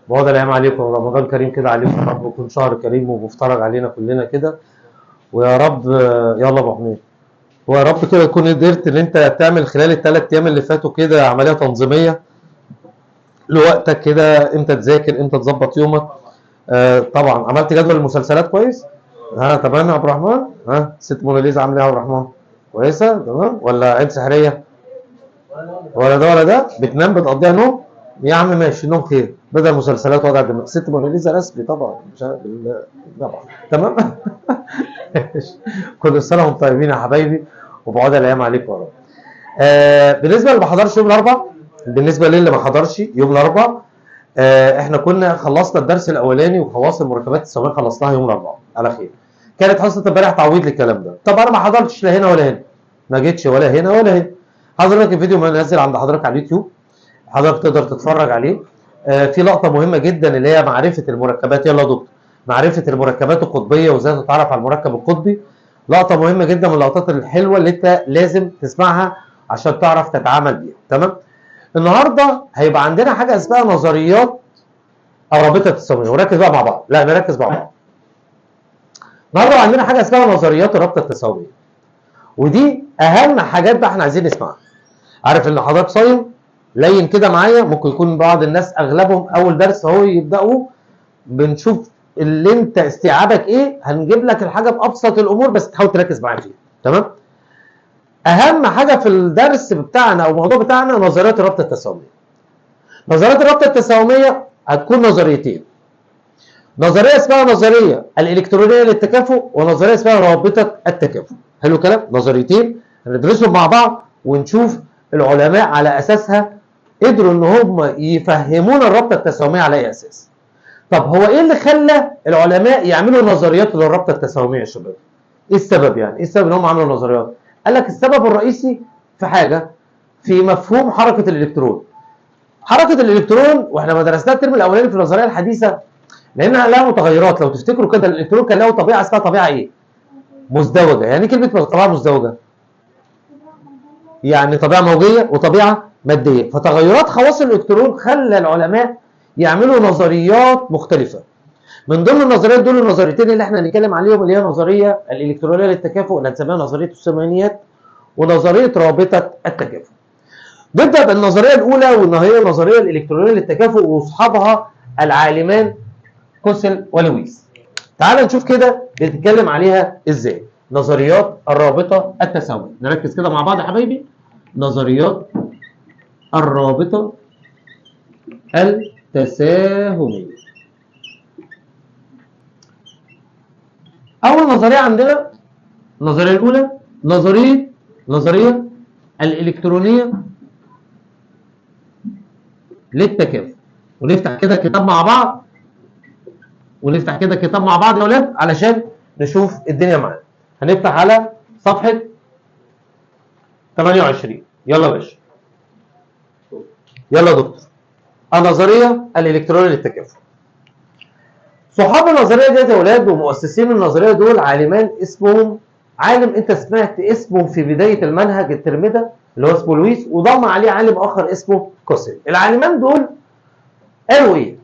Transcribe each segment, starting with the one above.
بعود الايام عليكم، رمضان كريم كده عليكم يا رب، يكون شهر كريم ومفترج علينا كلنا كده. ويا رب يلا ابو حميد، ويا رب كده تكون قدرت ان انت تعمل خلال الثلاث ايام اللي فاتوا كده عمليه تنظيميه لوقتك، كده امتى تذاكر امتى تظبط يومك. طبعا عملت جدول المسلسلات كويس. ها تمام يا عبد الرحمن؟ ها ست موناليزا عامله ايه يا عبد الرحمن؟ كويسه تمام ولا عين سحريه؟ ولا ده ولا ده، بتنام بتقضيها نوم؟ يا عم ماشي، نوم خير بدل مسلسلات وجع دماغ. ست موناليزا رسمي طبعا، مش طبعا تمام. كل سنه وانتم طيبين يا حبايبي، وبعود الايام عليكم يا رب. بالنسبه اللي ما حضرش يوم الاربعاء، بالنسبه للي ما حضرش يوم الاربعاء، احنا كنا خلصنا الدرس الاولاني وخواص المركبات السماويه خلصناها يوم الاربعاء على خير. كانت حصه امبارح تعويض للكلام ده. طب انا ما حضرتش لا هنا ولا هنا، ما جيتش ولا هنا ولا هنا. حضرتك الفيديو منزل عند حضرتك على اليوتيوب، حضرتك تقدر تتفرج عليه. في لقطه مهمه جدا اللي هي معرفه المركبات. يلا يا دكتور، معرفه المركبات القطبيه وازاي تتعرف على المركب القطبي. لقطه مهمه جدا من اللقطات الحلوه اللي انت لازم تسمعها عشان تعرف تتعامل بيها. تمام. النهارده هيبقى عندنا حاجه اسمها نظريات الرابطه التساوميه، وركز بقى مع بعض، لا نركز مع بعض. النهارده عندنا حاجه اسمها نظريات الرابطه التساوميه، ودي اهم حاجات بقى احنا عايزين نسمعها. عارف ان حضرتك صايم لين كده معايا، ممكن يكون بعض الناس اغلبهم اول درس اهو يبداوا، بنشوف اللي انت استيعابك ايه، هنجيب لك الحاجه بابسط الامور بس تحاول تركز معايا فيها. تمام. اهم حاجه في الدرس بتاعنا او الموضوع بتاعنا نظريات الرابطه التساوميه. نظريات الرابطه التساوميه هتكون نظريتين. نظريه اسمها نظريه الالكترونيه للتكافؤ، ونظريه اسمها رابطه التكافؤ. حلو الكلام؟ نظريتين هندرسهم مع بعض ونشوف العلماء على اساسها قدروا ان هم يفهمونا الرابطه التساوميه على اي اساس. طب هو ايه اللي خلى العلماء يعملوا نظريات للرابطه التساوميه يا شباب؟ ايه السبب يعني؟ ايه السبب ان هم عملوا نظريات؟ قال لك السبب الرئيسي في حاجه، في مفهوم حركه الالكترون. حركه الالكترون واحنا ما درسناها الترم الاولاني في النظريه الحديثه، لانها لها متغيرات. لو تفتكروا كده الالكترون كان له طبيعه اسمها طبيعه ايه؟ مزدوجه. يعني كلمه طبيعه مزدوجه يعني طبيعه موجيه وطبيعه ماديه. فتغيرات خواص الالكترون خلى العلماء يعملوا نظريات مختلفه. من ضمن النظريات دول النظريتين اللي احنا هنتكلم عليهم، اللي هي نظريه الالكترونيه للتكافؤ اللي هنسميها نظريه الثمانينيات، ونظريه رابطه التكافؤ. نبدا بالنظريه الاولى، وهي النظريه الالكترونيه للتكافؤ، واصحابها العالمان كوسل ولويس. تعال نشوف كده بتتكلم عليها ازاي. نظريات الرابطه التساوميه، نركز كده مع بعض يا حبايبي. نظريات الرابطه التساهميه. اول نظريه عندنا النظريه الاولى، نظريه الالكترونيه للتكافؤ. ونفتح كده كتاب مع بعض، يا اولاد علشان نشوف الدنيا معانا. هنفتح على صفحه 28. يلا يا باشا، يلا يا دكتور. النظريه الالكترونيه للتكافؤ. صحاب النظريه ديت يا اولاد ومؤسسين النظريه دول عالمان اسمهم، عالم انت سمعت اسمه في بدايه المنهج الترم ده اللي هو اسمه لويس، وضم عليه عالم اخر اسمه كوسل. العالمان دول قالوا ايه؟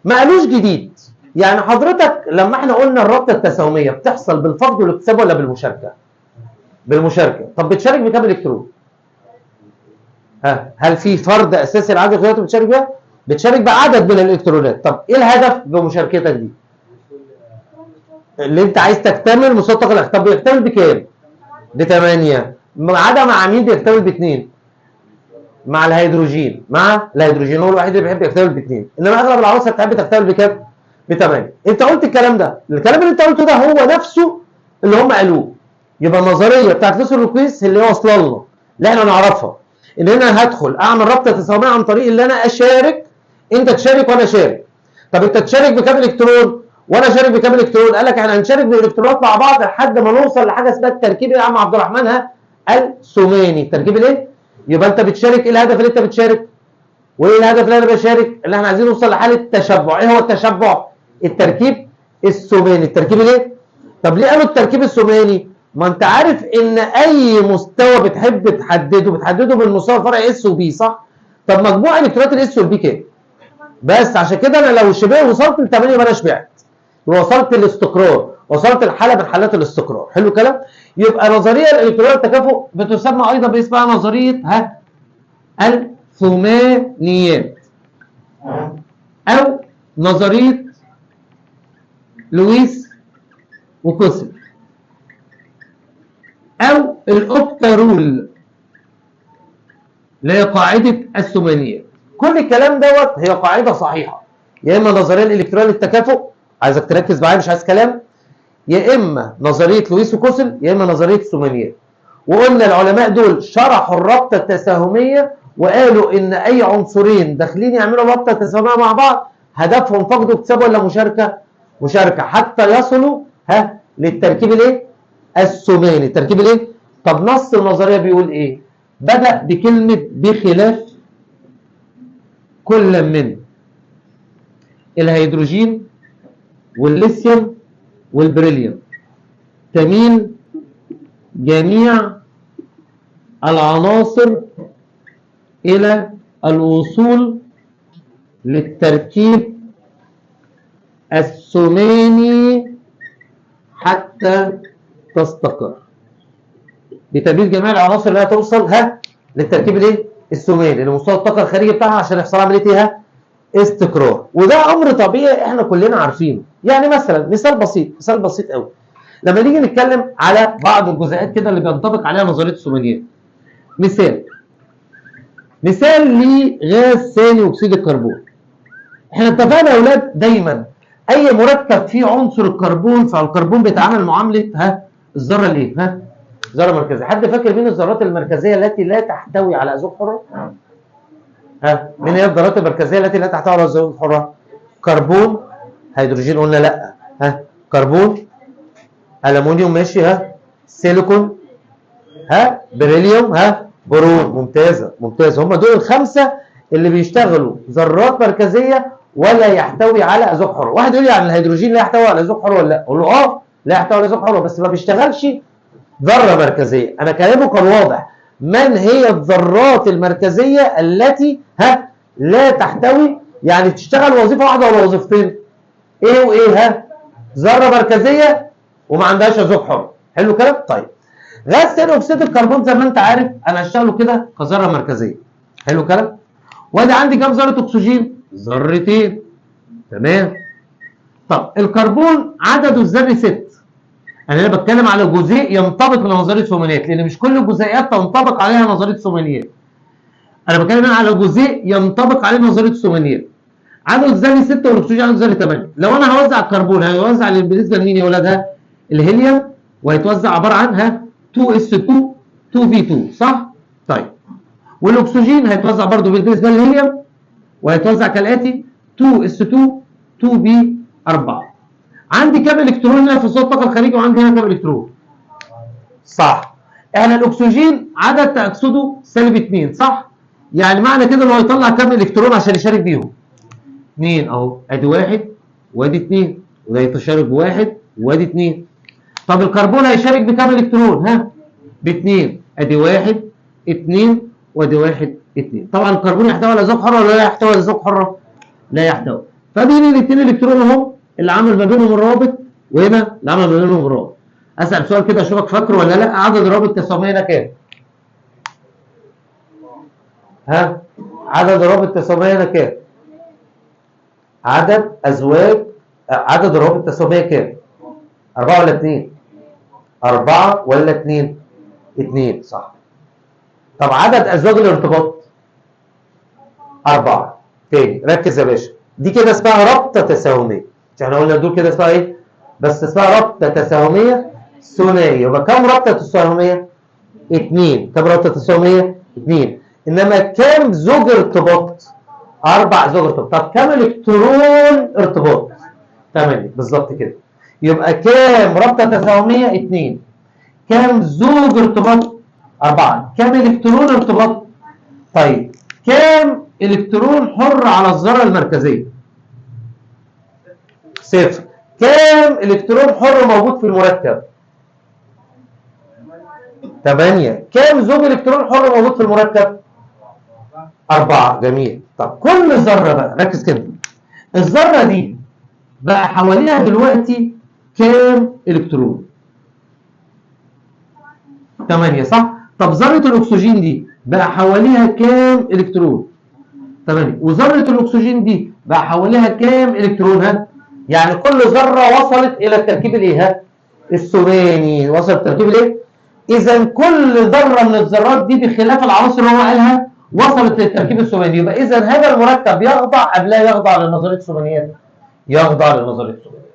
ما قالوش جديد. يعني حضرتك لما احنا قلنا الرابطه التساوميه بتحصل بالفرض والاكتساب ولا بالمشاركه؟ بالمشاركه. طب بتشارك بكام الكترون؟ هل في فرد اساسي العدد الالكترونات بتشارك بيها؟ بتشارك بعدد من الالكترونات. طب ايه الهدف بمشاركتك دي؟ اللي انت عايز تكتمل مستوى الطاقه الاخيره. طب بيكتمل بكام؟ ب 8. عدا مع مين بيكتمل ب 2؟ مع الهيدروجين. هو الوحيد اللي بيحب يكتمل ب 2، انما اغلب العناصر بتحب تكتمل بكام؟ ب 8. انت قلت الكلام ده، الكلام اللي انت قلته ده هو نفسه اللي هم قالوه. يبقى النظريه بتاعت لويس ولويس اللي هي واصله لنا اللي احنا نعرفها، ان انا هدخل اعمل رابطه تساوميه عن طريق اللي انا اشارك، انت تشارك وانا اشارك. طب انت تشارك بكام الكترون وانا اشارك بكام الكترون؟ قال لك احنا هنشارك بالالكترونات مع بعض لحد ما نوصل لحاجه اسمها التركيب يا عم عبد الرحمن الثماني. التركيب الايه؟ يبقى انت بتشارك. ايه الهدف اللي انت بتشارك؟ وايه الهدف اللي انا بشارك؟ اللي احنا عايزين نوصل لحاله تشبع. ايه هو التشبع؟ التركيب الثماني. التركيب الايه؟ طب ليه قالوا التركيب الثماني؟ ما انت عارف ان اي مستوى بتحب تحدده بالمستوى الفرعي اس وبي، صح؟ طب مجموع الكترونات الاس والبي كام؟ بس عشان كده انا لو شبعت وصلت ل 8 يبقى انا شبعت، وصلت للاستقرار، وصلت لحاله من حالات الاستقرار. حلو الكلام؟ يبقى نظريه الالكترونيه التكافؤ بتسمى ايضا باسمها نظريه الثمانيات، او نظريه لويس وكوسل، او الاوكتارول اللي هي قاعده الثمانيات. كل الكلام دوت هي قاعده صحيحه، يا اما نظريه الالكترونيه للتكافؤ، عايزك تركز معايا مش عايز كلام، يا اما نظريه لويس وكوسل، يا اما نظريه الثمانيات. وقلنا العلماء دول شرحوا الرابطه التساهميه وقالوا ان اي عنصرين داخلين يعملوا رابطه تساهميه مع بعض هدفهم فقد اكتساب ولا مشاركه؟ مشاركه، حتى يصلوا للتركيب الايه؟ الثماني. التركيب الايه؟ طب نص النظريه بيقول ايه؟ بدأ بكلمه بخلاف كل من الهيدروجين والليثيوم والبريليوم تميل جميع العناصر إلى الوصول للتركيب الثماني حتى تستقر. بتميل جميع العناصر اللي هتوصل للتركيب الايه؟ الثماني، اللي مستوى الطاقه الخارجي بتاعها عشان يحصل عمليه ايه؟ استقرار. وده امر طبيعي احنا كلنا عارفينه. يعني مثلا مثال بسيط قوي، لما نيجي نتكلم على بعض الجزيئات كده اللي بينطبق عليها نظريه الثمانيات. مثال لغاز ثاني اكسيد الكربون. احنا اتفقنا يا اولاد دايما اي مركب فيه عنصر الكربون، فالكربون بيتعامل معامله الذره الايه؟ ذره مركزيه. حد فاكر مين الذرات المركزيه التي لا تحتوي على ازواج حره؟ مين هي الذرات المركزيه التي لا تحتوي على ازواج حره؟ كربون، هيدروجين قلنا لا، كربون، ألمونيوم ماشي، سيليكون، بريليوم، برون. ممتازه. هم دول الخمسه اللي بيشتغلوا ذرات مركزيه ولا يحتوي على ازواج حره. واحد يقول لي عن الهيدروجين لا يحتوي على ازواج حره ولا لا؟ اقول له لا يحتوي على ازواج حره بس ما بيشتغلش ذره مركزيه. انا كلامه كان واضح. من هي الذرات المركزيه التي لا تحتوي، يعني تشتغل وظيفه واحده ولا وظيفتين؟ ايه وايه؟ ذره مركزيه وما عندهاش ازواج حره. حلو الكلام؟ طيب غاز ثاني اكسيد الكربون زي ما انت عارف انا هشتغله كده كذره مركزيه. حلو الكلام؟ وادي عندي كام ذره اكسجين؟ ذرتين. تمام. طب الكربون عدده الذري 6. انا بتكلم على جزيء ينطبق لنظريه الثمانيات، لان مش كل الجزيئات تنطبق عليها نظريه الثمانيات. انا بتكلم على جزيء ينطبق عليه نظريه الثمانيات. عدد الذري 6 والاكسجين عدد الذري 8. لو انا هوزع الكربون هيوزع بالنسبه لمين يا ولاد؟ الهيليوم، وهيتوزع عباره عن 2s2 2v2 صح؟ طيب والاكسجين هيتوزع برضه بالنسبه للهيليوم وهيتوزع كالاتي 2s2 2b4. عندي كام الكترون هنا في صوت الطاقه الخارجي وعندي هنا كام الكترون؟ صح. احنا الاكسجين عدد تاكسده -2 صح؟ يعني معنى كده انه هيطلع كام الكترون عشان يشارك بيهم؟ 2 اهو، ادي 1 وادي 2 وده يتشارك ب1 وادي 2. طب الكربون هيشارك بكام الكترون؟ ب2، ادي 1 2 وادي 1 2. طبعا الكربون يحتوي على ازواج حره ولا لا يحتوي على ازواج حره؟ لا يحتوي. فدي الاثنين الكترون اهم اللي عمل ما بينهم الرابط، وهنا اللي عمل ما بينهم الرابط. اسال سؤال كده اشوفك فاكره ولا لا. عدد الروابط التساهميه هنا كام؟ عدد الروابط التساهميه هنا كام؟ عدد الروابط التساهميه كام؟ 4 ولا 2؟ 4 ولا 2؟ 2 صح. طب عدد ازواج الارتباط؟ 4. تاني ركز يا باشا، دي كده اسمها رابطه تساهميه. احنا قلنا دول كده اسمها ايه؟ بس اسمها رابطه تساهميه ثنائيه. يبقى كام رابطه تساهميه؟ 2. كام رابطه تساهميه؟ 2. انما كام زوج ارتباط؟ 4 زوج ارتباط. طب كام الكترون ارتباط؟ 8 بالظبط كده. يبقى كام رابطه تساهميه؟ 2. كام زوج ارتباط؟ 4. كام الكترون ارتباط؟ طيب كام الكترون حر على الذره المركزيه؟ 0. كام الكترون حر موجود في المركب؟ 8. كام زوج الكترون حر موجود في المركب؟ 4. جميل. طب كل ذره بقى ركز كده، الذره دي بقى حواليها دلوقتي كام الكترون؟ 8 صح؟ طب ذره الاكسجين دي بقى حواليها كام الكترون؟ 8. وذره الاكسجين دي بقى حواليها كام الكترون؟ ها؟ يعني كل ذره وصلت الى التركيب الايه؟ ها؟ الثماني. وصلت التركيب الايه؟ اذا كل ذره من الذرات دي بخلاف العناصر اللي هو قالها وصلت للتركيب الثماني. يبقى اذا هذا المركب يخضع ام لا يخضع لنظريه الثمانيات؟ يخضع لنظريه الثمانيات.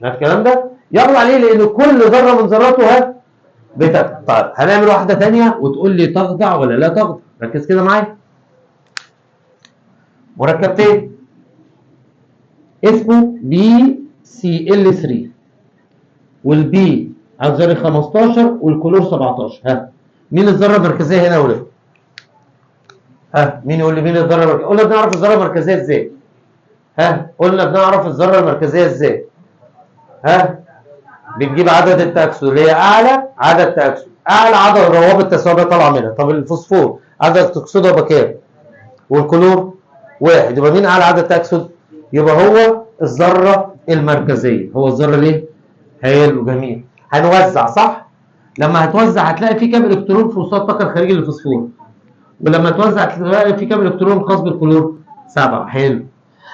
شايف الكلام ده؟ يخضع ليه؟ لان كل ذره من ذراته طيب هنعمل واحده ثانيه وتقول لي تخضع ولا لا تخضع. ركز كده معايا. مركب تاني اسمه بي سي ال 3 والبي على الذره 15 والكلور 17. ها مين الذره المركزيه هنا يا ولاد؟ ها مين يقول لي مين الذره المركزيه؟ قلنا بنعرف الذره المركزيه ازاي؟ ها قلنا بنعرف الذره المركزيه ازاي؟ ها بنجيب عدد التأكسد اللي هي اعلى عدد تأكسد، اعلى عدد روابط تساويه طالعه منها. طب الفوسفور عدد تأكسده يبقى كام؟ والكلور 1. يبقى مين اعلى عدد تأكسد؟ يبقى هو الذره المركزيه. هو الذره ليه؟ حلو جميل. هنوزع صح؟ لما هتوزع هتلاقي في كام الكترون في وسط الطاقه الخارجي للفوسفور، ولما توزع هتلاقي في كام الكترون خاص بالكلور؟ 7. حلو.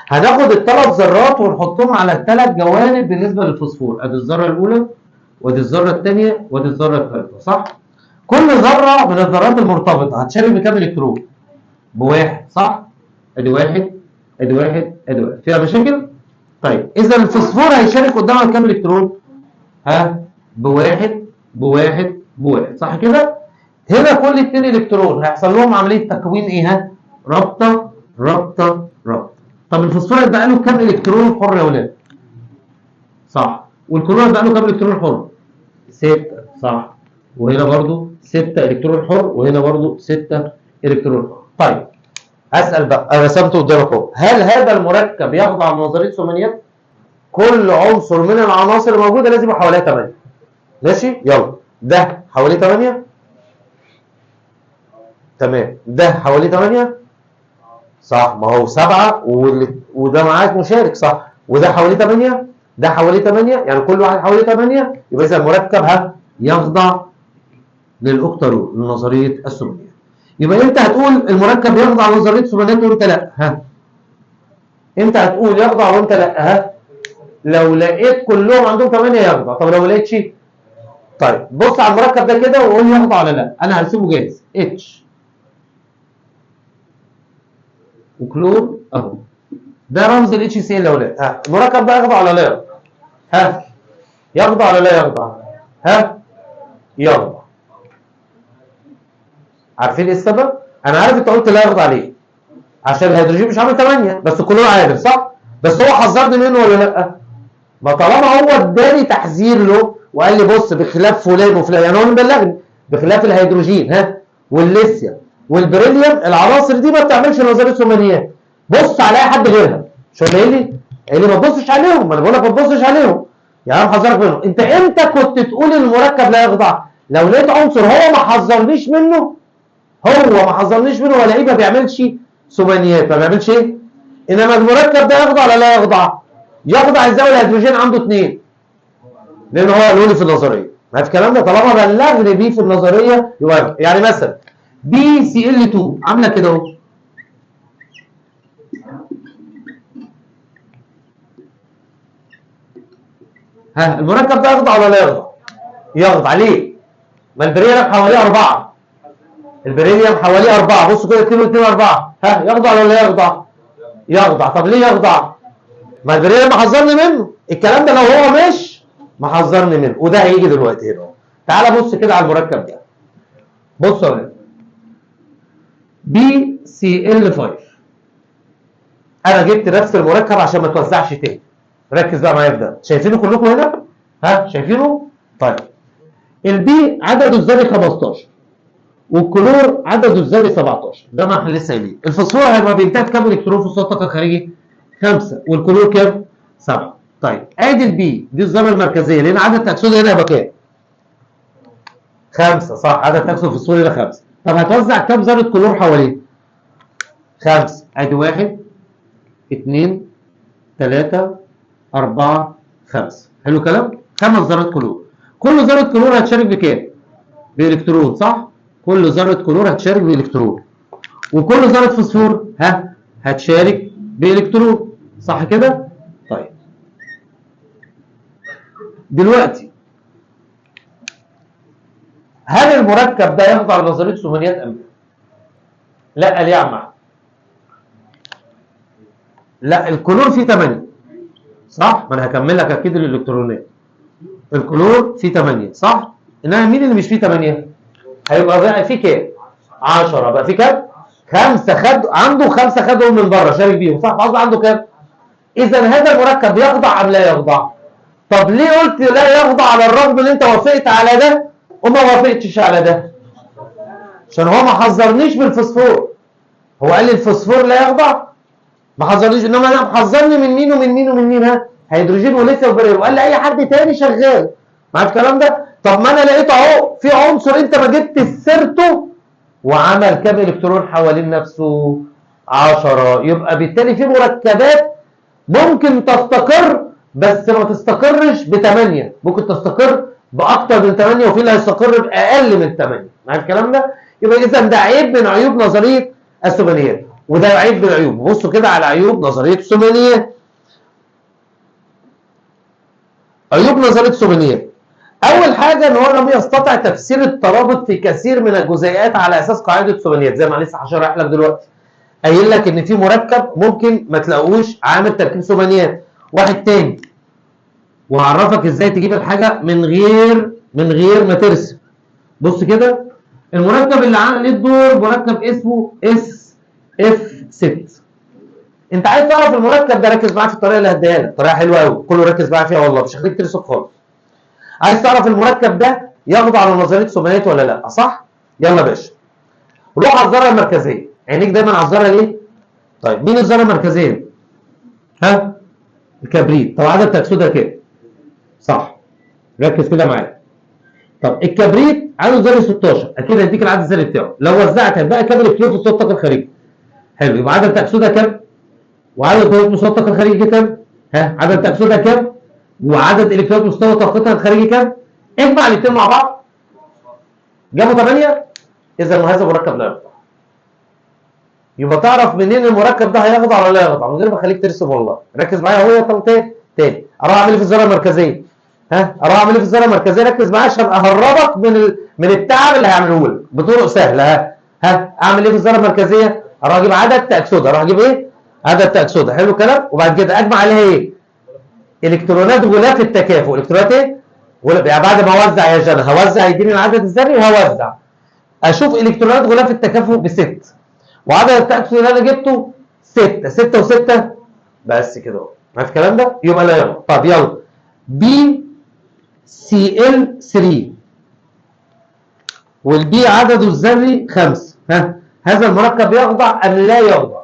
هناخد الثلاث ذرات ونحطهم على الثلاث جوانب بالنسبه للفوسفور. ادي الذره الاولى وادي الذره الثانيه وادي الذره الثالثه صح؟ كل ذره من الذرات المرتبطه هتشارك بكام الكترون؟ بواحد صح؟ ادي واحد ادي واحد ادي واحد. فيها مشاكل؟ طيب اذا الفوسفور هيشارك قدامها كام الكترون؟ ها بواحد بواحد بواحد صح كده؟ هنا كل 2 الكترون هيحصل لهم عمليه تكوين ايه؟ ها رابطه رابطه رابطه. طب الفوسفور هيبقى له كام الكترون حر يا ولاد؟ صح. والكلور هيبقى له كام الكترون حر؟ 6 صح. وهنا برضو 6 الكترون حر وهنا برضو 6 الكترون حر. طيب اسال بقى، انا رسمته قدامك اهو، هل هذا المركب يخضع لنظريه الثمانيات؟ كل عنصر من العناصر الموجوده لازم يبقى حواليه 8. ماشي؟ يلا ده حواليه 8 تمام، ده حواليه 8 صح، ما هو 7 وده معاك مشارك صح، وده حواليه 8 ده حواليه 8 يعني كل واحد حواليه 8. يبقى اذا المركب يخضع للاوكتارول لنظريه الثمانيات. يبقى انت هتقول المركب يخضع لنظريه الثمانيات وانت لا. ها انت هتقول يخضع وانت لا. ها لو لقيت كلهم عندهم 8 يخضع. طب لو ما لقيتش؟ طيب بص على المركب ده كده وقول لي يخضع ولا لا. انا هرسمه جاهز اتش وكلور اهو، ده رمز الاتش سي ال يا ولاد. ها المركب ده يخضع ولا لا يخضع؟ ها يخضع ولا لا يخضع؟ ها يخضع. عارفين ايه السبب؟ انا عارف انت قلت لا يخضع ليه؟ عشان الهيدروجين مش عامل 8 بس كلور عادل صح؟ بس هو حذرني منه ولا لا؟ ما طالما هو اداني تحذير له وقال لي بص بخلاف فلان وفلان، يعني هو مبلغني بخلاف الهيدروجين والليثيوم والبريليوم العناصر دي ما بتعملش نظريه ثمانيات. بص على اي حد غيرها. شو قال لي؟ قال لي ما تبصش عليهم. ما انا بقول لك ما تبصش عليهم. يعني انا محذرك منهم. انت امتى كنت تقول المركب لا يخضع؟ لو لقيت عنصر هو ما حذرنيش منه، ولاقيه ما بيعملش ثمانيات، ما بيعملش ايه؟ انما المركب ده يخضع ولا لا يخضع؟ يخضع ازاي والهيدروجين عنده 2؟ لان هو قالوا لي في النظريه. ما في الكلام ده طالما بلغني بيه في النظريه يبقى يعني مثلا بي سي ال 2 عامله كده اهو. ها المركب ده يخضع ولا لا يخضع؟ يخضع ليه؟ ما البريليوم حواليه 4. البريليوم حواليه 4. بصوا كده 2 و2 4. ها يخضع ولا لا يخضع؟ يخضع. طب ليه يخضع؟ ما البريليوم محذرني منه. الكلام ده لو هو مش محذرني منه، وده هيجي دلوقتي هنا. تعالى بص كده على المركب ده. بص يا ولاد. بي سي ال 5. انا جبت نفس المركب عشان ما توزعش تاني. ركز بقى معايا في ده. شايفينه كلكم هنا؟ ها شايفينه؟ طيب. البي عدده الذري 15 والكلور عدده الذري 17. ده ما احنا لسه قايلين. الفوسفور هيبقى بينتهي بكام الكترون في وسط الطاقه الخارجي؟ 5 والكلور كام؟ 7. طيب ادي البي دي الذره المركزيه لان عدد تاكسده هنا هيبقى كام؟ 5 صح. عدد تاكسد الفوسفور هنا 5. طب هتوزع كام ذره كلور حواليه؟ 5. ادي 1 2 3 4 5. حلو الكلام؟ 5 ذرات كلور. كل ذره كلور هتشارك بكام؟ بإلكترون، صح؟ كل ذره كلور هتشارك بإلكترون. وكل ذره فوسفور هتشارك بإلكترون، صح كده؟ طيب دلوقتي هل المركب ده يخضع لنظريه ثمانيات ام لا؟ لا، ليه يا عم احمد؟ لا، الكلور فيه 8، صح؟ ما انا هكمل لك اكيد الالكترونات. الكلور فيه 8، صح؟ انما مين اللي مش فيه 8؟ هيبقى بقى فيه كام؟ 10. بقى فيه كام؟ 5 خد عنده 5 خدهم من بره شارك بيهم، صح؟ فاصبح عنده كام؟ اذا هذا المركب يخضع ام لا يخضع؟ طب ليه قلت لا يخضع على الرغم ان انت وافقت على ده وما وافقتش على ده؟ عشان هو ما حذرنيش بالفوسفور. هو قال لي الفوسفور لا يخضع، ما حذرنيش، انما انا محذرني من مين ومن مين ومن مين؟ هيدروجين وليثيوم وبريل، وقال لي اي حد تاني شغال. مع الكلام ده؟ طب ما انا لقيت اهو في عنصر انت ما جبت سيرته وعمل كام الكترون حوالين نفسه؟ 10. يبقى بالتالي في مركبات ممكن تستقر بس ما تستقرش ب8، ممكن تستقر باكتر من 8 وفي اللي هيستقر باقل من 8. مع الكلام ده؟ يبقى اذا ده عيب من عيوب نظريه الثمانيات، وده عيب من عيوب. بصوا كده على عيوب نظريه الثمانيات. عيوب نظريه الثمانيات: اول حاجه ان هو لم يستطع تفسير الترابط في كثير من الجزيئات على اساس قاعده الثمانيات، زي ما لسه هشرح لك دلوقتي. قايل لك ان في مركب ممكن ما تلاقوش عامل تركيب ثمانيات. واحد تاني، وهعرفك ازاي تجيب الحاجه من غير ما ترسم. بص كده، المركب اللي عامل ليه الدور مركب اسمه SF6. انت عايز تعرف المركب ده، ركز معايا في الطريقه اللي هديها لك، طريقه حلوه قوي، كله ركز معايا فيها والله، مش هخليك ترسم خالص. عايز تعرف المركب ده يخضع لنظريه ثمانيات ولا لا، صح؟ يلا يا باشا، روح على الذره المركزيه. عينيك دايما على الذره ليه؟ طيب مين الذره المركزيه؟ الكبريت. طب عدد تأكسدها كام؟ صح، ركز كده معايا. طب الكبريت عنده ذري 16، اكيد هيديك العدد الذري بتاعه. لو وزعت هيبقى كام الكترون في مستوى الطاقه الخارجي؟ حلو، يبقى عدد تأكسدها كام؟ وعدد الكترون مستوى الطاقه الخارجي كام؟ عدد تأكسدها كام؟ وعدد الكترونات مستوى طاقتها الخارجي كام؟ اجمع الاثنين مع بعض جابوا 8. اذا هذا مركب لا يخضع. يبقى تعرف منين المركب ده هيخضع ولا لا يخضع من غير ما اخليك ترسم والله. ركز معايا اهو يا طلطين. تاني اروح اعمل ايه في الذره المركزيه؟ اروح اعمل ايه في الذره المركزيه؟ ركز معايا عشان اهربك من التعب اللي هيعمله لك بطرق سهله. اعمل ايه في الذره المركزيه؟ اروح اجيب عدد تأكسدها. اروح اجيب ايه؟ عدد تأكسدها. حلو الكلام. وبعد كده اجمع عليها ايه؟ الكترونات غلاف التكافؤ. الكترونات ايه؟ يعني بعد ما اوزع يا جنى هوزع يديني العدد الذري وهوزع. اشوف الكترونات غلاف التكافؤ ب6 وعدد التأكسد اللي انا جبته 6. 6 و6 بس كده اهو. عارف الكلام ده؟ يبقى لا يلا. طب يلا BCl3 والبي عدده الذري 5. هذا المركب يخضع ام لا يخضع؟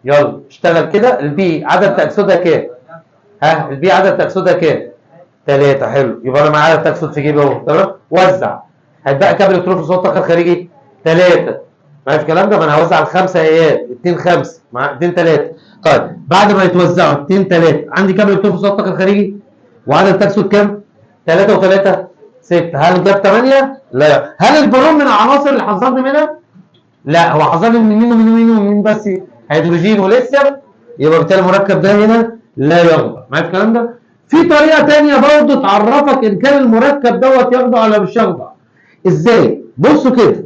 يلا اشتغل كده. البي عدد تأكسدها كام؟ البي عدد تأكسدها كام؟ 3. حلو، يبقى انا معايا عدد تأكسد في جيبي اهو. تمام، وزع. هيتبقى كام الكترون في مستوى الطاقه الخارجي؟ 3. معايا الكلام ده؟ ما انا هوزع الخمسه ايات 2 5 مع 2 3. طيب بعد ما يتوزعوا 2 3 عندي كام الكترون في مستوى الطاقه الخارجي؟ وعدد تأكسد كام؟ 3 و3 6. هل جاب 8؟ لا. هل البروم من العناصر اللي حذرني منها؟ لا، هو حذرني من مين ومن مين ومن مين بس؟ هيدروجين وليثيوم. يبقى بالتالي المركب ده هنا لا يخضع. معايا الكلام ده؟ في طريقه ثانيه برضه تعرفك ان كان المركب دوت يخضع ولا مش يخضع. ازاي؟ بصوا كده،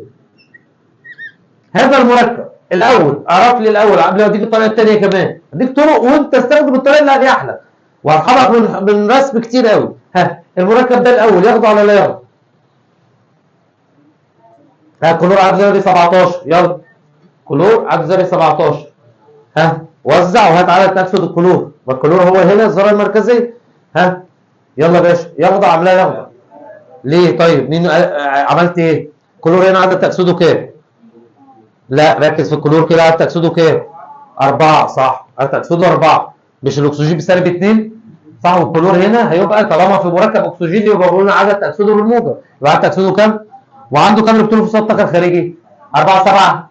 هذا المركب الاول اعرف لي الاول قبل ما اديك الطريقه الثانيه كمان، اديك طرق وانت استخدم الطريقه اللي اريح لك وهرحبك من رسم كتير قوي. المركب ده الاول يخضع ولا لا يخضع؟ كلور عدد ذري 17. يلا كلور عدد ذري 17. وزع وهات عدد تأكسد الكلور، والكلور هو هنا الذره المركزيه. يلا يا باشا، يخضع ام لا يخضع؟ ليه؟ طيب مين عملت ايه؟ كلور هنا عدد تأكسده كام؟ لا، ركز في الكلور كده. عدد تأكسده كام؟ 4. صح، عدد تأكسده 4. مش الاكسجين بسالب 2؟ صح. والكلور هنا هيبقى طالما في مركب اكسجين يبقى بقول لنا عدد تأكسده بالموجب. يبقى عدد تأكسده كام؟ وعنده كام الكترون في مستوى الطاقه الخارجي؟ 4 7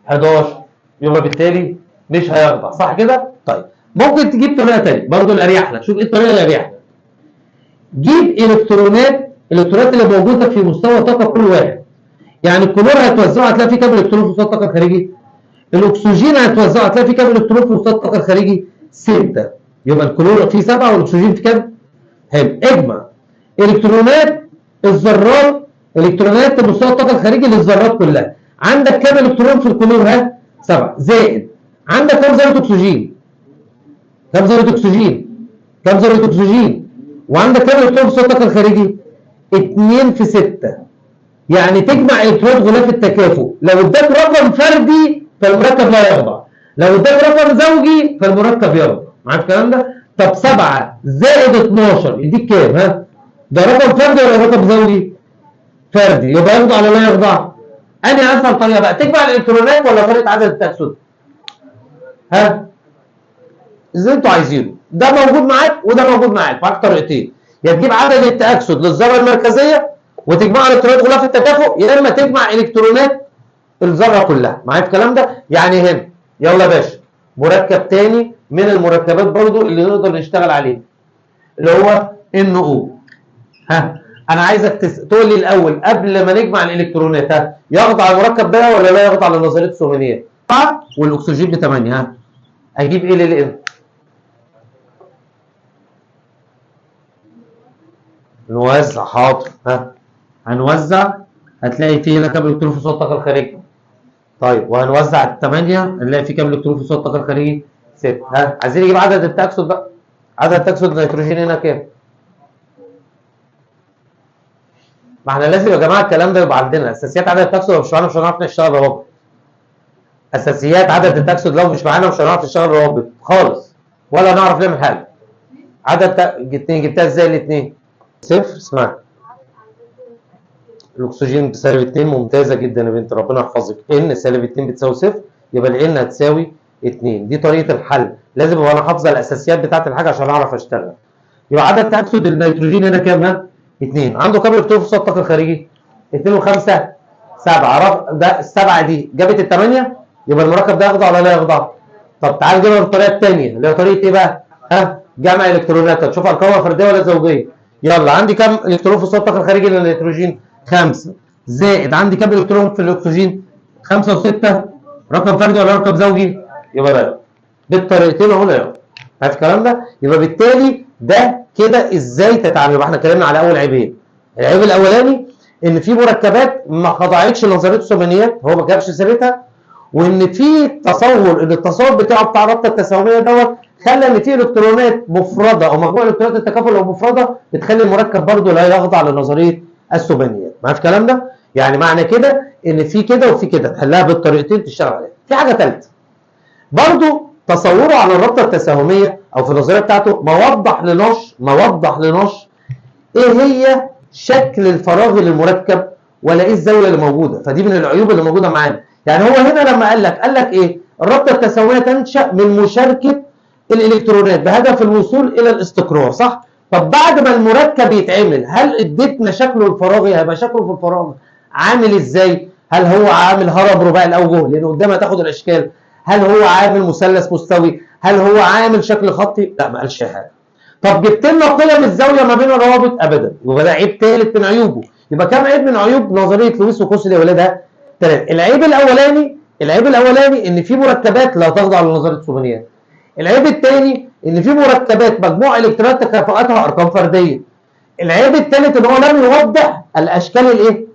11 يبقى بالتالي مش هيخضع، صح كده؟ طيب ممكن تجيب طريقه ثانيه برضه الاريح لك، شوف ايه الطريقه الاريح لك. جيب الالكترونات اللي موجوده في مستوى طاقه كل واحد. يعني الكلور هتوزعه هتلاقي فيه كام الكترون في مستوى الطاقه الخارجي؟ الاكسجين هتوزعه هتلاقي فيه كام الكترون في مستوى الطاقه الخارجي؟ 6. يبقى الكلور فيه 7 والاكسجين في كام؟ حلو. اجمع الكترونات الذرات، الكترونات مستوى الطاقه الخارجي للذرات كلها. عندك كام الكترون في الكلور؟ ها 7 زائد عندك كام ذره اكسجين؟ كام ذره اكسجين؟ كام ذره اكسجين؟ وعندك كام الكترون في مستوى الطاقه الخارجي؟ 2 في 6. يعني تجمع الكترونات غلاف التكافؤ، لو اداك رقم فردي فالمركب لا يخضع، لو اداك رقم زوجي فالمركب يخضع. معاك الكلام ده؟ طب 7 زائد 12 يديك كام؟ ها؟ ده رقم فردي ولا رقم زوجي؟ فردي، يبقى يخضع ولا لا يخضع؟ أنهي أسهل طريقة بقى؟ تجمع الإلكترونات ولا طريقة عدد التأكسد؟ ها؟ زي انتوا عايزينه، ده موجود معاك وده موجود معاك، معاك طريقتين، يا تجيب عدد التأكسد للذرة المركزية وتجمع الكترونات غلاف التكافؤ، يا اما تجمع الكترونات الذرة كلها. معايا الكلام ده؟ يعني هنا يلا يا باشا مركب تاني من المركبات برضو اللي نقدر نشتغل عليه اللي هو NO. ها انا عايزك تقول لي الاول قبل ما نجمع الالكترونات، ها يخضع المركب ده ولا لا يخضع لنظريه السومينيه؟ والاكسجين ب 8. ها اجيب ايه للان؟ نوزع. حاضر. ها هنوزع هتلاقي فيه هنا كام الكترون في مستوى الطاقه الخارجي. طيب وهنوزع ال 8 هنلاقي فيه كام الكترون في مستوى الطاقه الخارجي؟ 6. ها عايزين نجيب عدد التأكسد بقى. عدد التأكسد النيتروجين هنا كام؟ ما احنا لازم يا جماعه الكلام ده يبقى عندنا اساسيات عدد التأكسد، لو مش معانا مش هنعرف نشتغل روابط. اساسيات عدد التأكسد لو مش معانا مش هنعرف نشتغل روابط خالص ولا نعرف نعمل حاجه. عدد الاثنين جبتها ازاي الاثنين؟ صفر. اسمع الاكسجين بسالب 2. ممتازه جدا يا بنت ربنا يحفظك. ان سالب 2 بتساوي صفر يبقى الان هتساوي 2. دي طريقه الحل، لازم ابقى انا حافظه الاساسيات بتاعت الحاجه عشان اعرف اشتغل. يبقى عدد تأكسد النيتروجين هنا كام؟ ها 2. عنده كام الكترون في مستوى الطاقه الخارجي؟ 2 و5 7. ده السبعه دي جابت ال 8 يبقى المركب ده يخضع ولا لا يخضع؟ طب تعال نجيبها بالطريقه الثانيه اللي هي طريقه ايه بقى؟ ها جمع الكترونات. هتشوف ارقامها فرديه ولا زوجيه؟ يلا عندي كام الكترون في مستوى الطاقه الخارجي للنيتروجين؟ 5 زائد عندي كام الكترون في الاكسجين؟ 5 و6. رقم فردي ولا رقم زوجي؟ يبقى لا بالطريقتين اهو لا يخضع. عارف الكلام ده؟ يبقى بالتالي ده كده ازاي تتعامل. يبقى احنا اتكلمنا على اول عيبين. العيب الاولاني ان في مركبات ما خضعتش لنظريه الثمانيات، هو ما جابش سيرتها، وان في تصور ان التصور بتاع الرابطه التساهميه دوت خلى ان في الكترونات مفرده او مجموعه الكترونات التكافؤ لو مفرده بتخلي المركب برضه لا يخضع لنظريه الثمانيات. معاك الكلام ده؟ يعني معنى كده ان في كده وفي كده تحلها بالطريقتين تشتغل عليها. في حاجه ثالثه برضه تصوره على الرابطه التساهميه او في النظريه بتاعته ما وضح لناش ايه هي شكل الفراغي للمركب ولا ايه الزاويه اللي موجوده. فدي من العيوب اللي موجوده معانا. يعني هو هنا لما قال لك ايه؟ الرابطه التساهميه تنشا من مشاركه الالكترونات بهدف الوصول الى الاستقرار، صح؟ طب بعد ما المركب يتعمل هل اديتنا شكله الفراغي؟ هيبقى شكله في الفراغ عامل ازاي؟ هل هو عامل هرم رباعي الاوجه لان قدامها تاخد الاشكال؟ هل هو عامل مثلث مستوي؟ هل هو عامل شكل خطي؟ لا ما قالش حاجه. طب جبت لنا قيم الزاويه ما بين الروابط؟ ابدا. يبقى ده عيب ثالث من عيوبه. يبقى كام عيب من عيوب نظريه لويس وكوسلي يا ولادها؟ 3. العيب الاولاني ان في مركبات لا تخضع لنظريه الثمانيات. العيب الثاني ان في مركبات مجموع الكترونات تكافؤاتها ارقام فرديه. العيب الثالث ان هو لم يوضح الاشكال الايه؟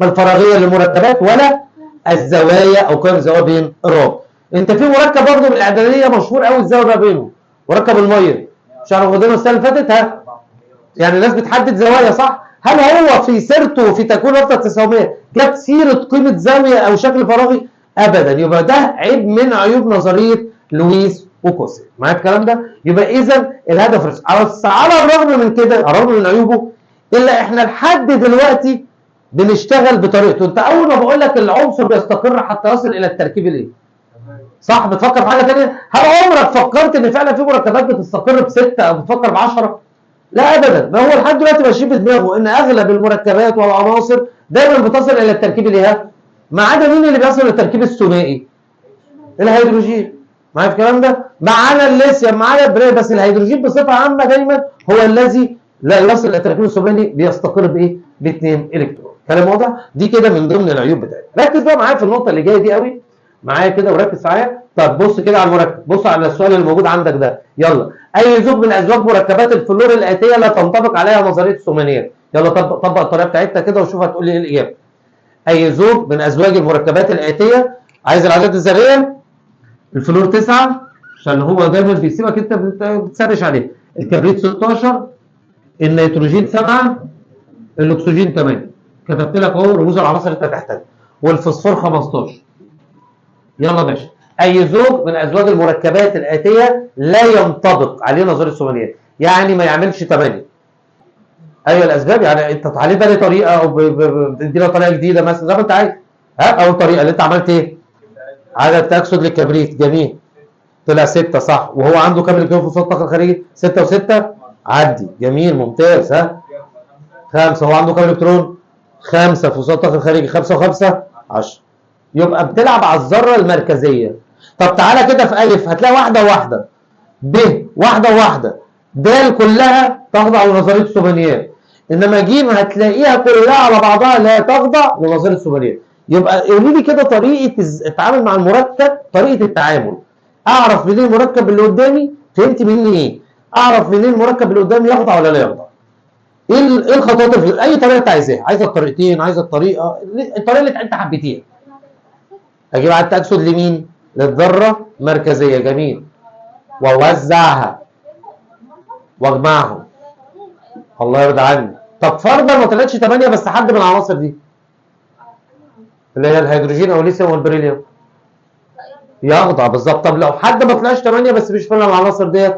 الفراغيه للمركبات ولا الزوايا او قيم الزوايا بين الروابط. انت في مركب برضه من الاعداديه مشهور قوي الزاويه ما بينهم، مركب الميه. مش عارف واخدينه السنه اللي فاتت؟ ها يعني الناس بتحدد زوايا صح؟ هل هو في سيرته في تكوين الرابطه التساهميه جاب سيره قيمه زاويه او شكل فراغي؟ ابدا. يبقى ده عيب من عيوب نظريه لويس وكوسلي. معايا الكلام ده؟ يبقى اذا الهدف رسم. على الرغم من كده، على الرغم من عيوبه، الا احنا لحد دلوقتي بنشتغل بطريقته. انت اول ما بقول لك العنصر بيستقر حتى يصل الى التركيب الايه؟ صح؟ بتفكر في حاجه ثانيه؟ هل عمرك فكرت ان فعلا في مركبات بتستقر ب6 او بتفكر ب10؟ لا ابدا. ما هو لحد دلوقتي ماشي بدماغه ان اغلب المركبات والعناصر دايما بتصل الى التركيب الايه؟ ما عدا مين اللي بيصل للتركيب الثنائي؟ الهيدروجين. معايا في الكلام ده؟ معانا الليثيوم، معانا البريل، بس الهيدروجين بصفه عامه دايما هو الذي لا يصل للتركيب الثنائي، بيستقر بايه؟ باثنين الكترون. كلام واضح؟ دي كده من ضمن العيوب بتاعتها. ركز بقى معايا في النقطه اللي جايه دي قوي معايا كده وركز معايا. طب بص كده على المركب، بص على السؤال اللي موجود عندك ده. يلا، اي زوج من ازواج مركبات الفلور الاتيه لا تنطبق عليها نظريه الثمانيات. يلا طبق الطريقه بتاعتنا كده وشوف هتقول لي ايه الاجابه. اي زوج من ازواج المركبات الاتيه، عايز العدد الذريه. الفلور 9 عشان هو دايما بيسيبك انت بتسرش عليه. الكبريت 16، النيتروجين 7، الاكسجين 8. كتبت لك اهو رموز العناصر اللي انت هتحتاجها. والفوسفور 15. يلا باشا، اي زوج من ازواج المركبات الاتيه لا ينطبق عليه نظريه الثمانيات، يعني ما يعملش 8. ايوه الاسباب، يعني انت عليه بقى طريقه او بتدينا طريقه جديده مثلا زي ما انت عايز. اول طريقه اللي انت عملت ايه؟ عدد تاكسد للكبريت، جميل. طلع 6 صح، وهو عنده كام الكترون في وسط الطاقه الخارجي؟ 6 و6 عدي، جميل ممتاز. 5، هو عنده كام الكترون؟ 5 في وسط الطاقه الخارجي، 5 و5 10. يبقى بتلعب على الذره المركزيه. طب تعالى كده في الف هتلاقي واحده وواحده، ب واحده وواحده، د كلها تخضع لنظريه الثمانيات، انما ج هتلاقيها كلها على بعضها لا تخضع لنظريه الثمانيات. يبقى قولي لي كده طريقه التعامل مع المركب، طريقه التعامل. اعرف منين المركب اللي قدامي؟ فهمت مني ايه؟ اعرف منين المركب اللي قدامي يخضع ولا لا يخضع؟ ايه الخطوات اللي اي طريقه انت عايزاها؟ عايزه الطريقتين، عايزه الطريقه اللي انت حبيتيها. اجيب عدد تاكسد لمين؟ للذره مركزيه، جميل. واوزعها واجمعهم. الله يرضى عني. طب فرضا ما طلعتش 8 بس حد من العناصر دي اللي هي الهيدروجين او الليثيوم والبريليوم يخضع بالظبط. طب لو حد ما طلعش 8 بس مش من العناصر ديت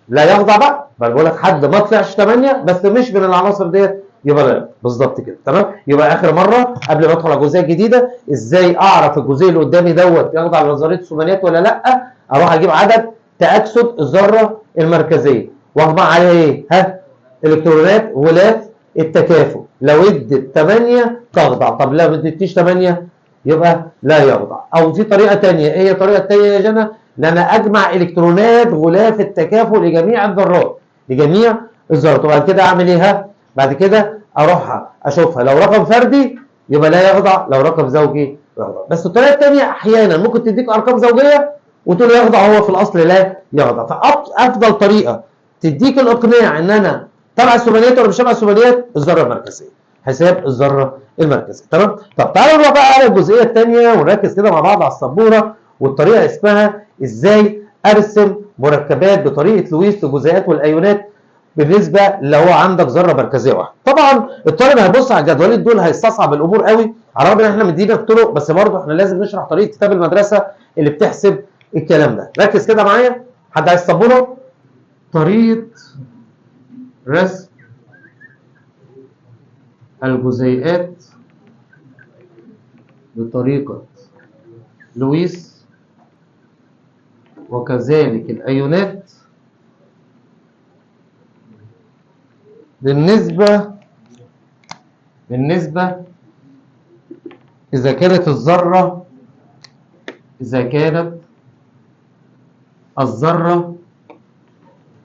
لا يخضع بقى. بقول لك حد ما طلعش 8 بس مش من العناصر ديت يبقى لا. بالظبط كده تمام. يبقى اخر مره قبل ما ادخل على الجزئيه الجديده، ازاي اعرف الجزء اللي قدامي دوت يخضع لنظريه الثمانيات ولا لا؟ اروح اجيب عدد تاكسد الذره المركزيه واجمع عليها ايه؟ الكترونات غلاف التكافؤ. لو ادت 8 تخضع، طب لو ما ادتنيش 8 يبقى لا يخضع. او في طريقه ثانيه، ايه هي الطريقه الثانيه يا جنى؟ ان انا اجمع الكترونات غلاف التكافؤ لجميع الذرات، لجميع الذرات. وبعد كده اعمل ايه؟ بعد كده اروح اشوفها، لو رقم فردي يبقى لا يخضع، لو رقم زوجي يخضع. بس الطريقه الثانيه احيانا ممكن تديك ارقام زوجيه وتقول يخضع، هو في الاصل لا يخضع. فافضل طريقه تديك الاقناع ان انا تبع الثمانيات ولا مش تبع الثمانيات، الذره المركزيه، حساب الذره المركزيه. تمام. طب تعالوا نروح بقى على الجزئيه الثانيه ونركز كده مع بعض على السبوره. والطريقه اسمها ازاي ارسم مركبات بطريقه لويس للجزيئات والايونات بالنسبه لو عندك ذره مركزيه واحده. طبعا الطالب هيبص على الجدولين دول هيستصعب الامور قوي، على الرغم ان احنا مدينا طرق، بس برضه احنا لازم نشرح طريقه كتاب المدرسه اللي بتحسب الكلام ده. ركز كده معايا. حد عايز سبوره؟ طريقه رسم الجزيئات بطريقة لويس وكذلك الأيونات بالنسبة إذا كانت الذرة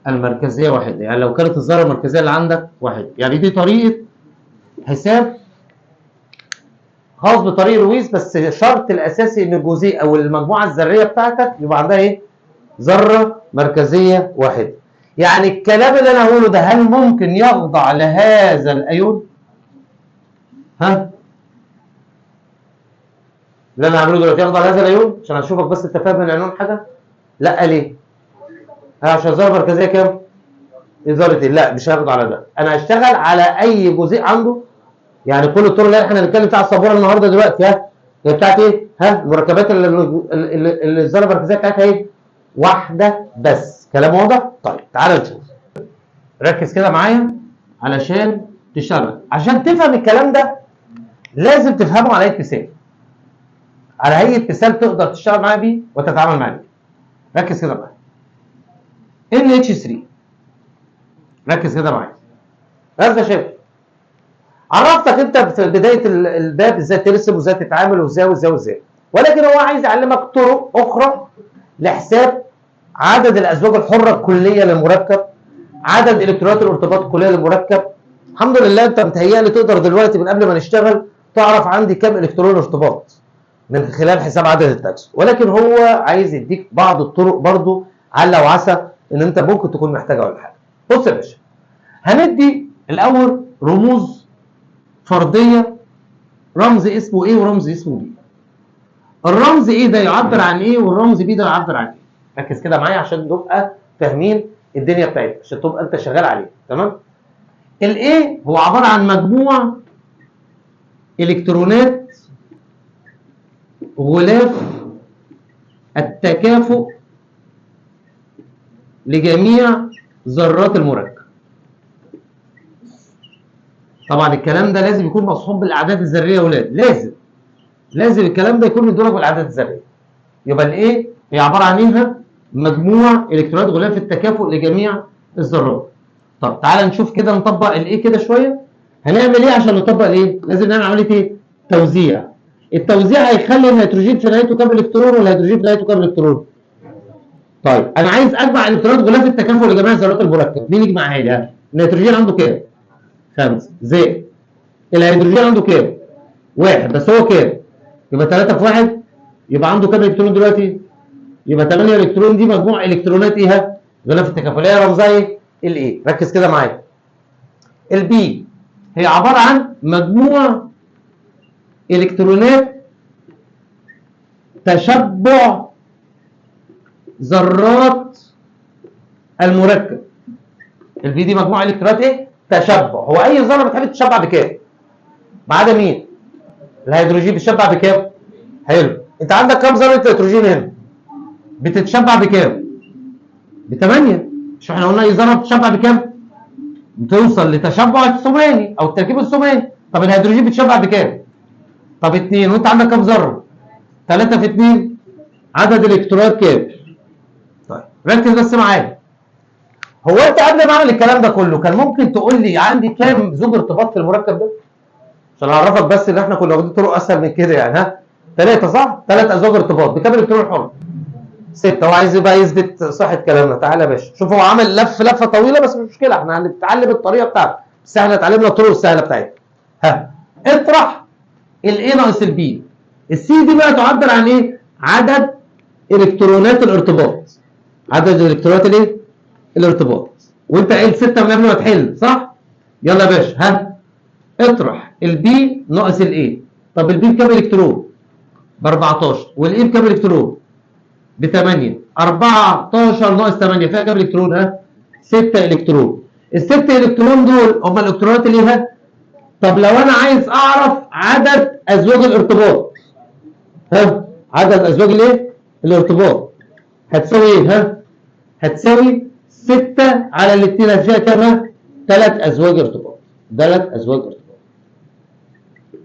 المركزية واحدة. يعني لو كانت الذرة المركزية اللي عندك واحدة، يعني دي طريقة حساب خاص بطريق لويس، بس الشرط الاساسي ان الجزيء او المجموعه الذريه بتاعتك يبقى عندها ايه؟ ذره مركزيه واحده. يعني الكلام اللي انا هقوله ده هل ممكن يخضع لهذا الايون؟ اللي انا هعمله دلوقتي يخضع لهذا الايون؟ عشان اشوفك بس انت فاهم من العنوان حاجه؟ لا. ليه؟ عشان الذره المركزيه كام؟ ذرتين. لا مش هاخد على ده، انا هشتغل على اي جزيء عنده. يعني كل الطرق اللي احنا هنتكلم بتاع السبوره النهارده دلوقتي هي بتاعت ايه؟ المركبات اللي الذره المركزيه بتاعتها ايه؟ واحده بس. كلام واضح؟ طيب تعالى نشوف. ركز كده معايا علشان تشتغل. عشان تفهم الكلام ده لازم تفهمه على هيئه مثال، على هيئه مثال تقدر تشتغل معاه بيه وتتعامل معاه بيه. ركز كده معايا. NH3. ركز كده معايا. بس يا شباب، عرفتك انت في بدايه الباب ازاي ترسم وازاي تتعامل وازاي وازاي وازاي، ولكن هو عايز يعلمك طرق اخرى لحساب عدد الازواج الحره الكليه للمركب، عدد الكترونات الارتباط الكليه للمركب. الحمد لله انت متهيألي تقدر دلوقتي من قبل ما نشتغل تعرف عندي كام الكترون ارتباط من خلال حساب عدد التاكسون، ولكن هو عايز يديك بعض الطرق برضو عل وعسى ان انت ممكن تكون محتاجها ولا حاجه. بص يا باشا، هندي الاول رموز فرديه، رمز اسمه ايه ورمز اسمه بي. الرمز ايه ده يعبر عن ايه والرمز بي ده يعبر عن ايه. ركز كده معايا عشان نبقى فاهمين الدنيا بتاعتك، عشان تبقى انت شغال عليه. تمام. الايه هو عباره عن مجموع الكترونات غلاف التكافؤ لجميع ذرات المركب. طبعا الكلام ده لازم يكون مصحوب بالاعداد الذريه يا ولاد، لازم الكلام ده يكون مدرج بالاعداد الذريه. يبقى الايه هي عباره عن ايه؟ مجموع الكترونات غلاف التكافؤ لجميع الذرات. طب تعالى نشوف كده نطبق الايه كده شويه. هنعمل ايه عشان نطبق الايه؟ لازم نعمل عمليه ايه؟ توزيع. التوزيع هيخلي الهيدروجين في نهايته كام الكترون والهيدروجين في نهايته كام الكترون؟ طيب انا عايز اجمع الكترونات غلاف التكافؤ لجميع ذرات المركب. مين يجمعها لي؟ النيتروجين عنده كام؟ 5 زائد الهيدروجين عنده كام؟ 1 بس هو كام؟ يبقى 3 في 1 يبقى عنده كام الكترون دلوقتي؟ يبقى 8 الكترون. دي مجموع الكترونات ايه؟ غلاف التكافؤ اللي هي رمزها ايه؟ الايه. ركز كده معايا. البي هي عباره عن مجموع الكترونات تشبع ذرات المركب. البي دي مجموع الكترونات ايه؟ تشبع. هو اي ذره بتحب تتشبع بكام؟ ما عدا مين؟ الهيدروجين بيتشبع بكام؟ حلو. انت عندك كام ذره هيدروجين هنا؟ بتتشبع بكام؟ ب8. مش احنا قلنا اي ذره بتتشبع بكام؟ بتوصل لتشبع الثماني او التركيب الثماني. طب الهيدروجين بيتشبع بكام؟ طب 2. وانت عندك كام ذره؟ 3 في 2 عدد الالكترونات كام؟ طيب ركز بس معايا. هو انت قبل ما اعمل الكلام ده كله كان ممكن تقول لي عندي كام زوج ارتباط في المركب ده؟ عشان اعرفك بس ان احنا كنا واخدين طرق اسهل من كده يعني. 3 صح؟ 3 ازواج ارتباط بكام الكترون حر؟ 6. هو عايز يبقى يثبت صحه كلامنا. تعالى يا باشا شوف، هو عامل لفه طويله بس مش مشكله، احنا هنتعلم الطريقه بتاعته، بس احنا اتعلمنا الطرق السهله بتاعتها. اطرح الاي ناقص البي. السي دي بقى تعبر عن ايه؟ عدد الكترونات الارتباط. عدد الالكترونات الايه؟ الارتباط. وانت قايل 6 من قبل ما تحل صح؟ يلا يا باشا اطرح البي ناقص الاي. طب البي بكام الكترون؟ ب 14. والاي بكام الكترون؟ ب 8. 14 ناقص 8 فيها كام الكترون؟ 6 الكترون. ال6 الكترون دول هم الالكترونات اللي هي. طب لو انا عايز اعرف عدد ازواج الارتباط، عدد ازواج الايه؟ الارتباط هتساوي ايه؟ هتساوي 6 على الاثنين هتفيها كام؟ 3 ازواج ارتباط. 3 ازواج ارتباط.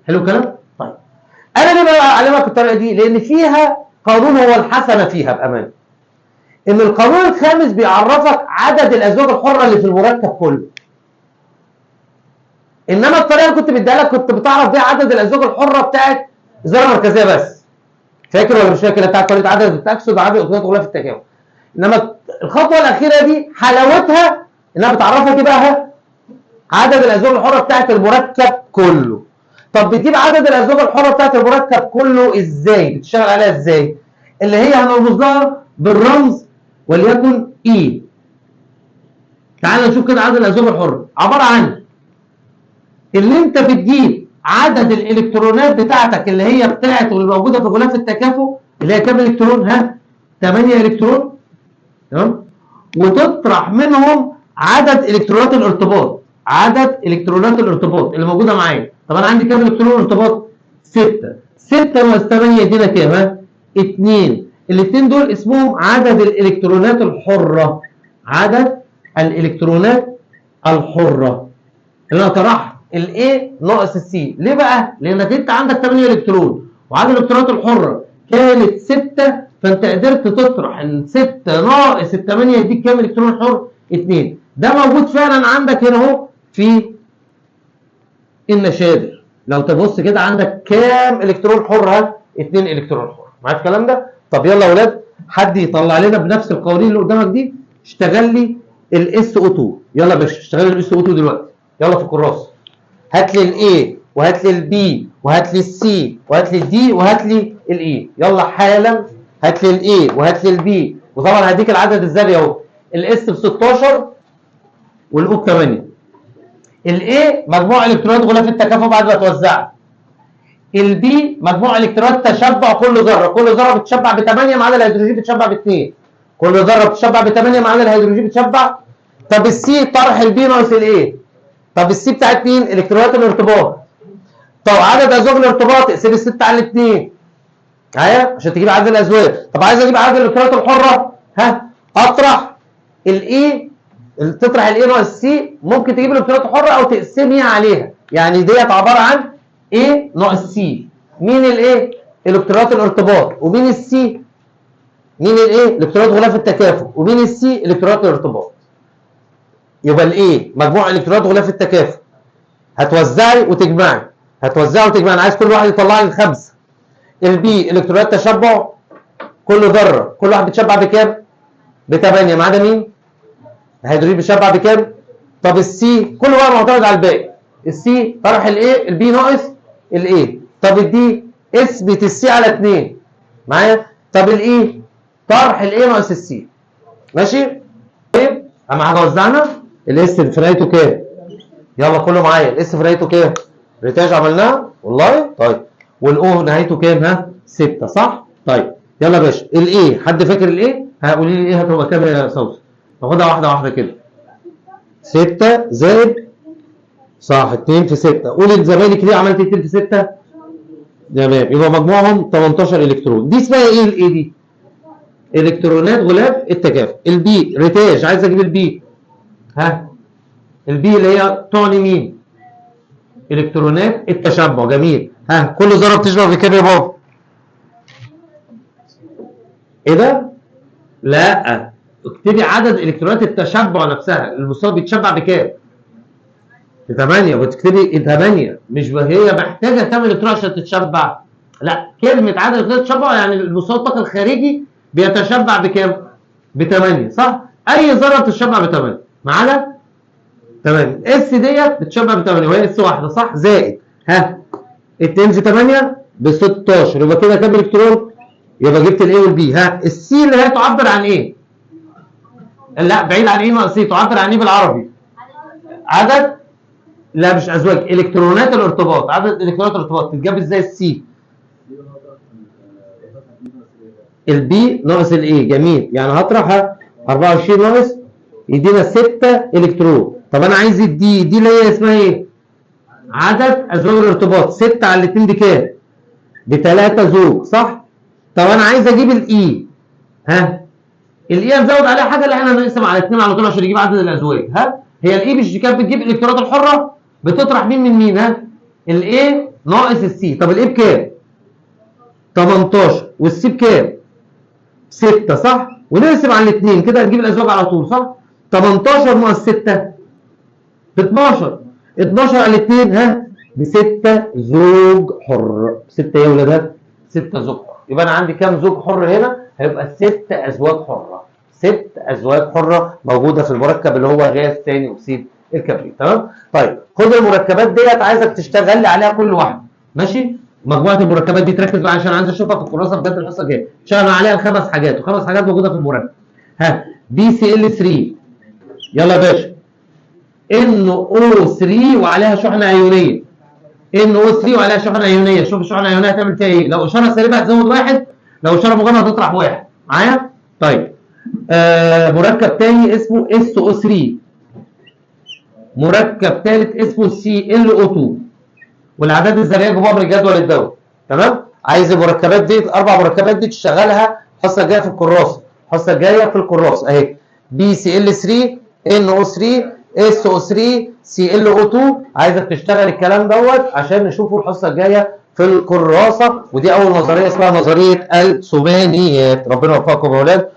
حلو الكلام؟ طيب انا ليه بقى اعلمك الطريقه دي؟ لان فيها قانون هو الحسنه فيها بامان. ان القانون الخامس بيعرفك عدد الازواج الحره اللي في المركب كله. انما الطريقه اللي كنت بديها لك كنت بتعرف بيها عدد الازواج الحره بتاعت الذره المركزيه بس. فاكر ولا مش فاكر؟ بتاعت طريقه عدد التاكسد وعدد الالكترونات غلاف التكامل. انما الخطوه الاخيره دي حلاوتها انها بتعرفك ايه بقى؟ عدد الازواج الحره بتاعت المركب كله. طب بتجيب عدد الازواج الحره بتاعت المركب كله ازاي؟ بتشتغل عليها ازاي؟ اللي هي هنرمز لها بالرمز وليكن اي. تعال نشوف كده عدد الازواج الحره عباره عن اللي انت بتجيب عدد الالكترونات بتاعتك اللي هي بتاعت واللي موجوده في غلاف التكافؤ اللي هي كام الكترون؟ 8 الكترون. تمام؟ وتطرح منهم عدد الكترونات الارتباط. عدد الكترونات الارتباط اللي موجوده معايا. طب انا عندي كام الكترون ارتباط؟ 6. 6 ناقص 8 يدينا كام؟ 2. الاثنين دول اسمهم عدد الالكترونات الحره. عدد الالكترونات الحره اللي انا طرحت الاي ناقص السي. ليه بقى؟ لانك انت عندك 8 الكترون وعدد الالكترونات الحره كانت 6، فانت قدرت تطرح ال 6 ناقص ال 8 يديك كام الكترون حر؟ 2. ده موجود فعلا عندك هنا اهو في النشادر. لو تبص كده عندك كام الكترون حر؟ ها 2 الكترون حر. معاك الكلام ده؟ طب يلا يا ولاد حد يطلع لنا بنفس القوانين اللي قدامك دي اشتغل لي الاس او 2. يلا يا باشا اشتغل لي الاس او 2 دلوقتي. يلا في الكراسه. هات لي الاي وهات لي البي وهات لي السي وهات لي الدي وهات لي الاي. يلا حالا هات لي الاي وهات لي البي، وطبعا هديك العدد الذري اهو. الاس ب 16 والاو ب 8. الاي مجموع الكترونات غلاف التكافؤ بعد ما توزعت. البي مجموع الكترونات تشبع كل ذره، كل ذره بتشبع ب 8 ما عدا الهيدروجين بتشبع ب 2. كل ذره بتشبع ب 8 ما عدا الهيدروجين بتشبع. طب السي طرح البي ناقص الاي. طب السي بتاعت مين؟ الكترونات الارتباط. طب عدد ازواج الارتباط اقسم ال 6 على 2 معايا عشان تجيب عدد الازواج. طب عايز اجيب عدد الالكترونات الحره، ها اطرح الاي، تطرح الاي ناقص السي. ممكن تجيب الالكترونات الحره او تقسميها عليها، يعني ديت عباره عن A ناقص سي. مين الايه؟ الكترونات الارتباط. ومين السي؟ مين الايه؟ الكترونات غلاف التكافؤ. ومين السي؟ الكترونات الارتباط. يبقى الايه مجموع الكترونات غلاف التكافؤ. هتوزعي وتجمعي، هتوزعي وتجمعي. انا عايز كل واحد يطلع لي الخمسه. البي الكترونات تشبع كل ذره، كل واحد بتشبع بكام؟ ب 8 ما عدا مين؟ الهيدروجين بيشبع بكام؟ طب السي كل واحد معتمد على الباقي. السي طرح الايه؟ البي ناقص الايه. طب الدي اثبت السي على 2 معايا. طب الاي طرح الاي ناقص السي. ماشي؟ طيب اهم حاجه وزعنا. الاس في نهايته كام؟ يلا كله معايا. الاس في نهايته كام؟ ريتاج عملناها والله. طيب والاو نهايته كام؟ ها 6 صح؟ طيب يلا يا باشا الاي حد فاكر الاي؟ قولي لي ايه هتبقى كام يا سوسن؟ ناخدها واحده واحده كده. 6 زائد صح 2 في 6. قول لزمايلك ليه عملت 2 في 6؟ تمام يبقى مجموعهم 18 الكترون. دي اسمها ايه الاي دي؟ الكترونات غلاف التكافؤ. البي ريتاج عايز اجيب البي. ها البي اللي هي تعني مين؟ الكترونات التشبع. جميل. ها كل ذره بتشبع بكام يا بابا؟ ايه ده؟ لا اكتبي عدد الكترونات التشبع نفسها. المستوى بيتشبع بكام؟ ب 8. وتكتبي 8 مش هي محتاجه 8 الكترون عشان تتشبع. لا كلمه عدد الكترونات تتشبع يعني المستوى الطاقه الخارجي بيتشبع بكام؟ ب 8 صح؟ اي ذره بتتشبع ب 8 ما عدا 8. اس ديت بتتشبع ب 8 وهي اس واحده صح؟ زائد ها 2 في 8 ب 16. يبقى كده كام الكترون؟ يبقى جبت الاي والبي. ها السي اللي هي تعبر عن ايه؟ لا بعيد عن ايه ناقص ايه؟ تعبر عن ايه بالعربي؟ عدد لا مش ازواج، الكترونات الارتباط. عدد الكترونات الارتباط تتجاب ازاي؟ السي البي ناقص الاي. جميل. يعني هطرح 24 ناقص يدينا 6 الكترون. طب انا عايز الدي دي اللي هي اسمها ايه؟ عدد ازواج الارتباط. 6 على 2 بكام؟ ب 3 زوج صح؟ طب انا عايز اجيب الاي. ها الاي هنزود عليها حاجه اللي احنا هنقسم على 2 على طول عشان نجيب عدد الازواج. ها هي الاي مش كانت بتجيب الالكترونات الحره؟ بتطرح مين من مين؟ ها الاي ناقص السي. طب الاي بكام؟ 18 والسي بكام؟ 6 صح؟ ونقسم على الاثنين كده هنجيب الازواج على طول صح؟ 18 ناقص 6 ب 12. 12 على الاثنين ها ب 6 زوج حر. 6 ايه يا ولاد؟ 6 زوج حر. يبقى انا عندي كام زوج حر هنا؟ هيبقى 6 ازواج حره. 6 ازواج حره موجوده في المركب اللي هو غاز ثاني اكسيد الكبريت. تمام؟ طيب خد المركبات ديت عايزك تشتغل لي عليها كل واحده. ماشي؟ مجموعه المركبات دي تركز معايا عشان عايز اشوفها في الكراسه بجد الحصه الجايه. شغل عليها الخمس حاجات وخمس حاجات موجوده في المركب. ها بي سي ال 3. يلا يا باشا ان او 3 وعليها شحنه ايونيه. ان او 3 وعليها شحنه ايونيه. شوف الشحنه الايونيه هتعمل فيها ايه؟ لو اشاره سالبه هتزود واحد، لو اشاره موجبه هتطرح واحد. معايا؟ طيب مركب تاني اسمه اس او 3. مركب ثالث اسمه سي ال او 2. والاعداد الذريه جواها من الجدول الدوري. تمام؟ عايز المركبات دي الاربع مركبات دي تشتغلها الحصه الجايه في الكراسه. الحصه الجايه في الكراسه اهي. بي سي ال 3 ان او 3 اس او 3 سي ال او 2. عايزك تشتغل الكلام دوت عشان نشوفه الحصه الجايه في الكراسه. ودي اول نظريه اسمها نظريه الثمانيات. ربنا يوفقكم يا اولاد.